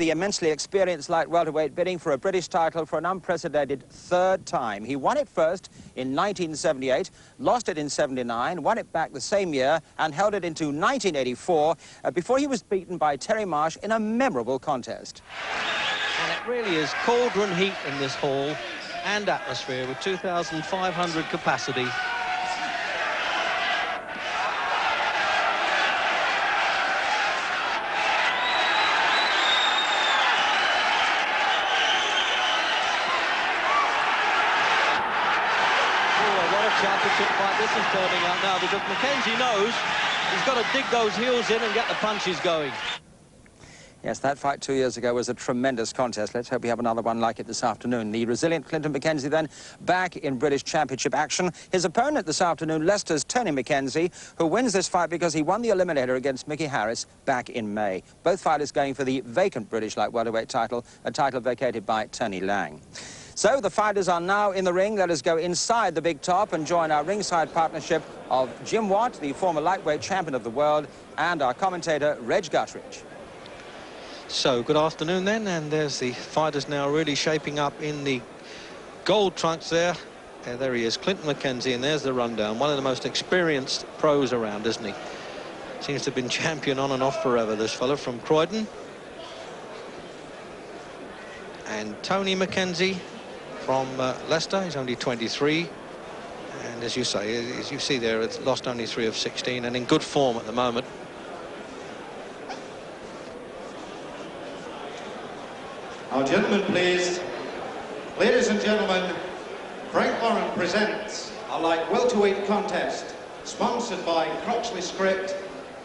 The immensely experienced light welterweight bidding for a British title for an unprecedented third time. He won it first in 1978, lost it in 79, won it back the same year and held it into 1984 before he was beaten by Terry Marsh in a memorable contest. And it really is cauldron heat in this hall and atmosphere with 2,500 capacity. Championship fight this is turning out now, because McKenzie knows he's got to dig those heels in and get the punches going. Yes, that fight 2 years ago was a tremendous contest. Let's hope we have another one like it this afternoon. The resilient Clinton McKenzie then back in British Championship action. His opponent this afternoon, Leicester's Tony McKenzie, who wins this fight because he won the eliminator against Mickey Harris back in May. Both fighters going for the vacant British light welterweight title, a title vacated by Tony Lang. So the fighters are now in the ring. Let us go inside the big top and join our ringside partnership of Jim Watt, the former lightweight champion of the world, and our commentator, Reg Guttridge. So, good afternoon then, and there's the fighters now really shaping up in the gold trunks there. There he is, Clinton McKenzie, and there's the rundown. One of the most experienced pros around, isn't he? Seems to have been champion on and off forever, this fella from Croydon. And Tony McKenzie from Leicester, he's only 23, and as you say, as you see there, it's lost only 3 of 16 and in good form at the moment. Now, gentlemen, please. Ladies and gentlemen, Frank Warren presents a light welterweight contest sponsored by Croxley Script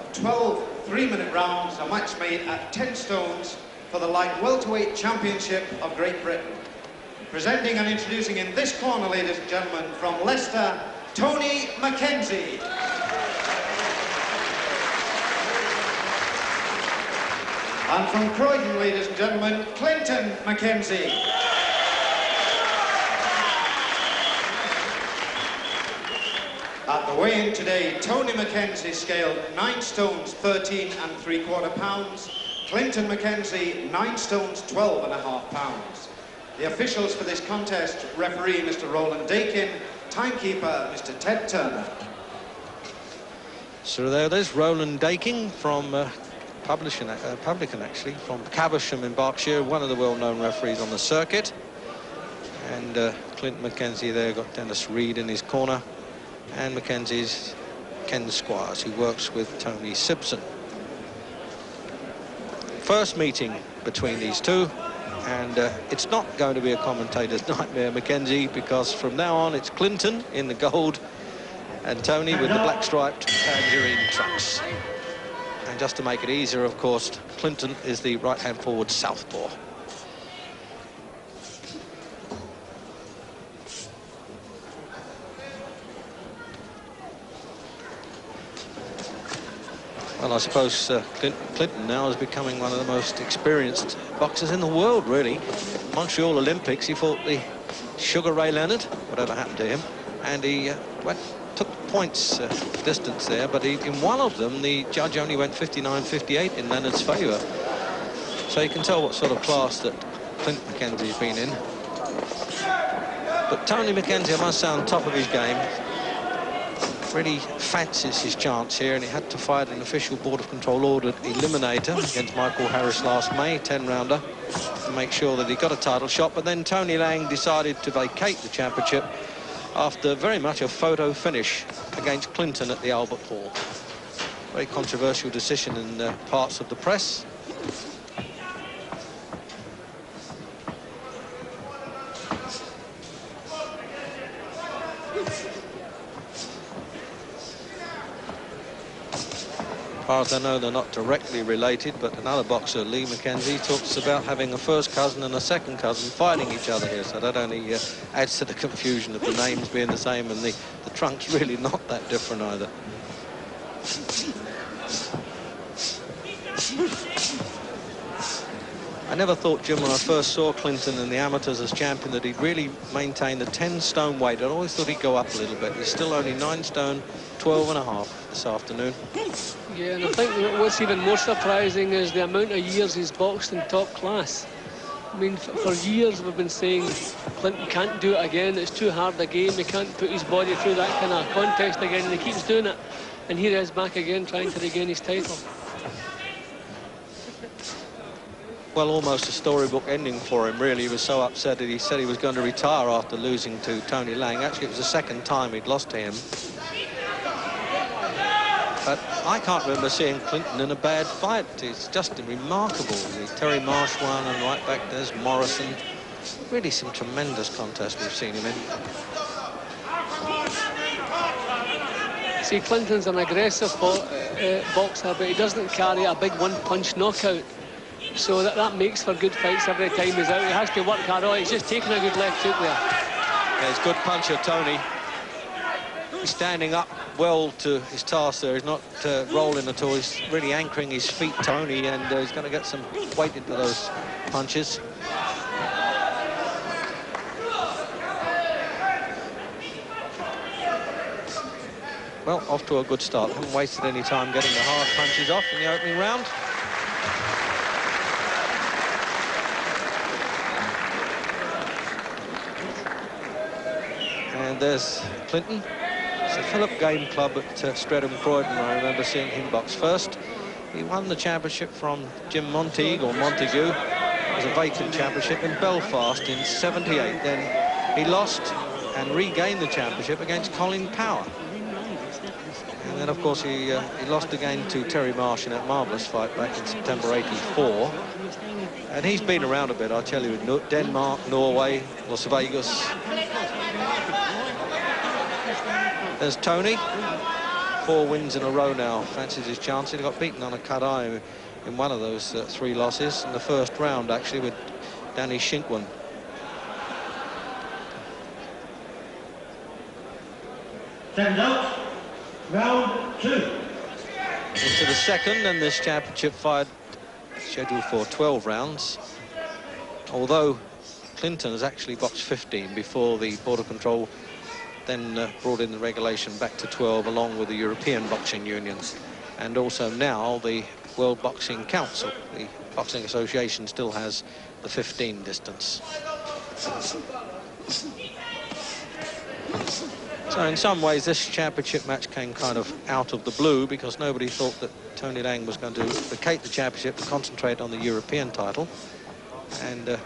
of 12 3-minute rounds, a match made at 10 stones for the light welterweight championship of Great Britain. Presenting and introducing in this corner, ladies and gentlemen, from Leicester, Tony McKenzie. And from Croydon, ladies and gentlemen, Clinton McKenzie. At the weigh-in today, Tony McKenzie scaled 9 stones, 13 3/4 pounds. Clinton McKenzie, 9 stones, 12.5 pounds. The officials for this contest, referee Mr. Roland Dakin, timekeeper Mr. Ted Turner. So there it is, Roland Dakin from publican actually, from Caversham in Berkshire, one of the well-known referees on the circuit. And Clinton McKenzie there got Dennis Reed in his corner, and McKenzie's Ken Squires, who works with Tony Simpson. First meeting between these two, and it's not going to be a commentator's nightmare, McKenzie, because from now on it's Clinton in the gold and Tony with the black striped tangerine trunks. And just to make it easier, of course, Clinton is the right-hand forward southpaw. Well, I suppose Clinton now is becoming one of the most experienced boxers in the world, really. Montreal Olympics, he fought the Sugar Ray Leonard, whatever happened to him, and he took points distance there, but in one of them, the judge only went 59-58 in Leonard's favour. So you can tell what sort of class that Clinton McKenzie's been in. But Tony McKenzie, I must say, on top of his game, really fancies his chance here, and he had to fight an official Board of Control ordered eliminator against Michael Harris last May, 10-rounder, to make sure that he got a title shot. But then Tony Lang decided to vacate the championship after very much a photo finish against Clinton at the Albert Hall. Very controversial decision in parts of the press. As far as I know, they're not directly related, but another boxer, Lee McKenzie, talks about having a first cousin and a second cousin fighting each other here, so that only adds to the confusion of the names being the same, and the trunk's really not that different either. I never thought, Jim, when I first saw Clinton in the amateurs as champion, that he'd really maintain the 10-stone weight. I always thought he'd go up a little bit. He's still only 9 stone, 12.5. this afternoon. Yeah, and I think what's even more surprising is the amount of years he's boxed in top class. I mean, for years we've been saying Clinton can't do it again. It's too hard a game. He can't put his body through that kind of contest again, and he keeps doing it. And here he is back again, trying to regain his title. Well, almost a storybook ending for him, really. He was so upset that he said he was going to retire after losing to Tony Lang. Actually, it was the second time he'd lost to him. But I can't remember seeing Clinton in a bad fight. It's just remarkable. The Terry Marsh one, and right back there's Morrison. Really some tremendous contests we've seen him in. See, Clinton's an aggressive boxer, but he doesn't carry a big one-punch knockout. So that makes for good fights every time he's out. He has to work hard. Oh, he's just taking a good left hook there. Yeah, he's a good puncher, Tony. He's standing up well to his task there. He's not rolling at all. He's really anchoring his feet, Tony, and he's going to get some weight into those punches. Well, off to a good start. Haven't wasted any time getting the hard punches off in the opening round. And there's Clinton. It's a Philip Game Club at Streatham Croydon. I remember seeing him box first. He won the championship from Jim Montague, or Montague. It was a vacant championship in Belfast in '78. Then he lost and regained the championship against Colin Power. And then, of course, he lost again to Terry Marsh in that marvellous fight back in September '84. And he's been around a bit, I tell you, Denmark, Norway, Las Vegas. There's Tony. 4 wins in a row now. Fancies his chance. He got beaten on a cut eye in one of those 3 losses in the first round, actually, with Danny Shinkwin. Stand out. Round 2. Into the second, and this championship fight scheduled for 12 rounds. Although Clinton has actually boxed 15 before the Border Control then brought in the regulation back to 12, along with the European Boxing Union. And also now the World Boxing Council, the Boxing Association, still has the 15 distance. So in some ways this championship match came kind of out of the blue, because nobody thought that Tony Lang was going to vacate the championship and concentrate on the European title. And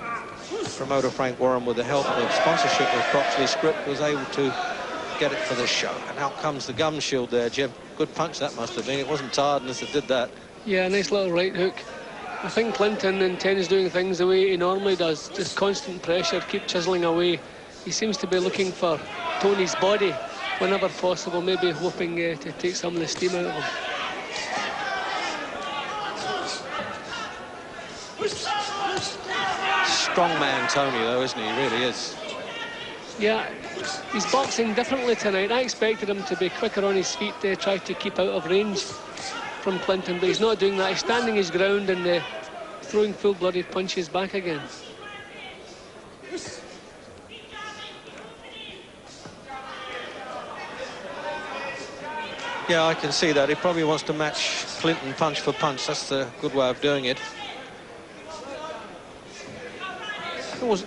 promoter Frank Warren, with the help of sponsorship of Croxley Script, was able to get it for this show. And out comes the gum shield there, Jim. Good punch that must have been. It wasn't tiredness that did that. Yeah, nice little right hook. I think Clinton intends doing things the way he normally does. Just constant pressure, keep chiseling away. He seems to be looking for Tony's body whenever possible, maybe hoping to take some of the steam out of him. Strong man, Tony, though, isn't he? He really is. Yeah, he's boxing differently tonight. I expected him to be quicker on his feet, try to keep out of range from Clinton, but he's not doing that. He's standing his ground and throwing full-blooded punches back again. Yeah, I can see that. He probably wants to match Clinton punch for punch. That's the good way of doing it.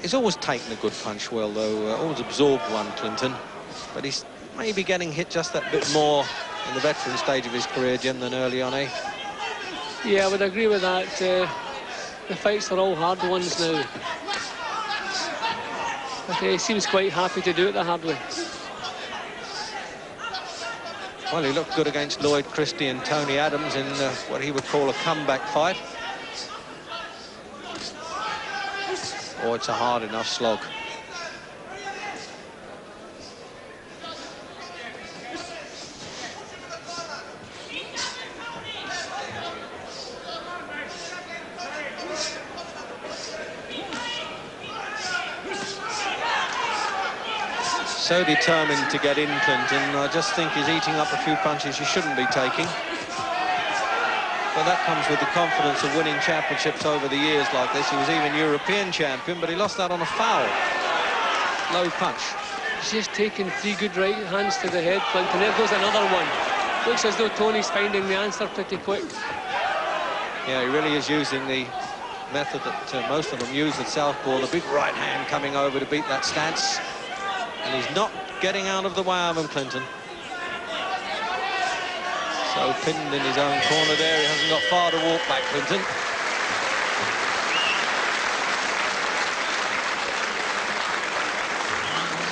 He's always taken a good punch well, though. Always absorbed one, Clinton. But he's maybe getting hit just that bit more in the veteran stage of his career, Jim, than early on, eh? Yeah, I would agree with that. The fights are all hard ones now. But he seems quite happy to do it the hard way. Well, he looked good against Lloyd Christie and Tony Adams in what he would call a comeback fight. Oh, it's a hard enough slog. So determined to get in, Clinton. I just think he's eating up a few punches he shouldn't be taking. But that comes with the confidence of winning championships over the years like this. He was even European champion, but he lost that on a foul. Low punch. He's just taken 3 good right hands to the head, Clinton. There goes another one. Looks as though Tony's finding the answer pretty quick. Yeah, he really is using the method that most of them use at southpaw, the big right hand coming over to beat that stance. And he's not getting out of the way of him, Clinton. So pinned in his own corner there, he hasn't got far to walk back, Clinton.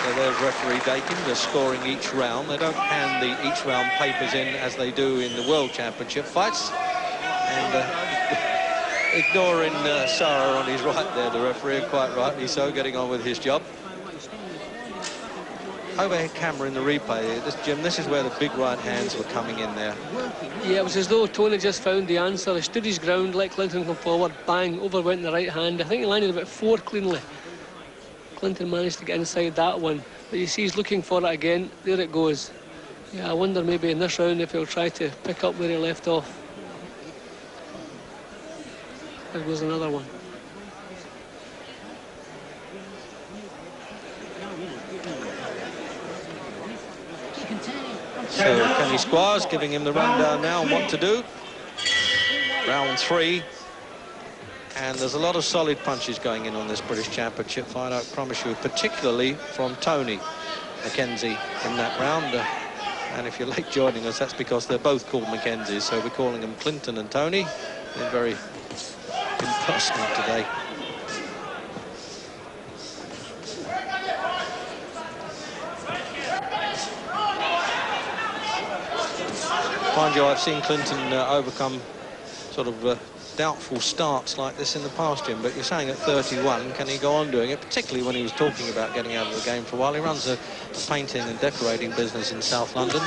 So there's referee Dakin, they're scoring each round. They don't hand the each round papers in as they do in the World Championship fights. And ignoring Sarah on his right there, the referee, and quite rightly so, getting on with his job. Overhead camera in the replay, Jim, this is where the big right hands were coming in there. Yeah, it was as though Tony just found the answer. He stood his ground, let Clinton come forward, bang, over went the right hand. I think he landed about 4 cleanly. Clinton managed to get inside that one, but you see he's looking for it again. There it goes. Yeah, I wonder maybe in this round if he'll try to pick up where he left off. There goes another one. So Kenny Squires giving him the rundown now on what to do. Round 3. And there's a lot of solid punches going in on this British Championship fight, I promise you, particularly from Tony McKenzie in that round. And if you're late joining us, that's because they're both called McKenzie, so we're calling them Clinton and Tony. They're very impersonal today. Mind you, I've seen Clinton overcome sort of doubtful starts like this in the past, Jim, but you're saying at 31, can he go on doing it, particularly when he was talking about getting out of the game for a while? He runs a painting and decorating business in South London.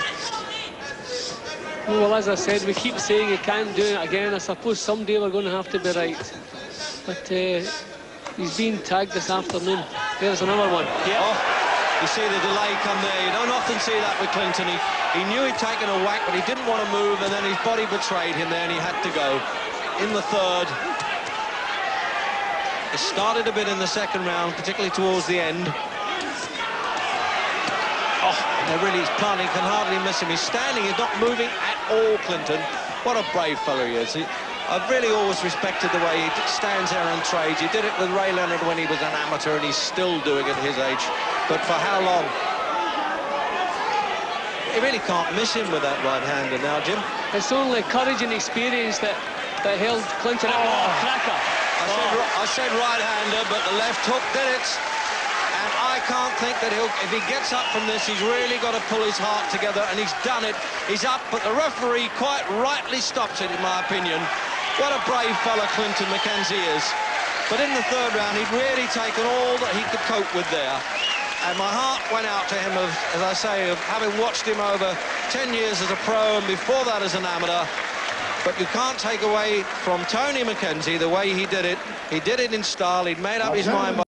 Well, as I said, we keep saying he can't do it again. I suppose someday we're going to have to be right. But he's been tagged this afternoon. There's another one. Yeah. Oh. You see the delay come there. You don't often see that with Clinton. He knew he'd taken a whack, but he didn't want to move, and then his body betrayed him there, and he had to go. In the third. It started a bit in the second round, particularly towards the end. Oh, they're really planning, can hardly miss him. He's standing, he's not moving at all, Clinton. What a brave fellow he is. I've really always respected the way he stands there and trades. He did it with Ray Leonard when he was an amateur, and he's still doing it at his age. But for how long? You really can't miss him with that right-hander now, Jim. It's only courage and experience that held Clinton at cracker. I said right-hander, but the left hook did it. And I can't think that if he gets up from this, he's really got to pull his heart together, and he's done it. He's up, but the referee quite rightly stops it, in my opinion. What a brave fella Clinton McKenzie is. But in the third round, he'd really taken all that he could cope with there. And my heart went out to him, as I say, of having watched him over 10 years as a pro and before that as an amateur. But you can't take away from Tony McKenzie the way he did it. He did it in style. He'd made up his mind.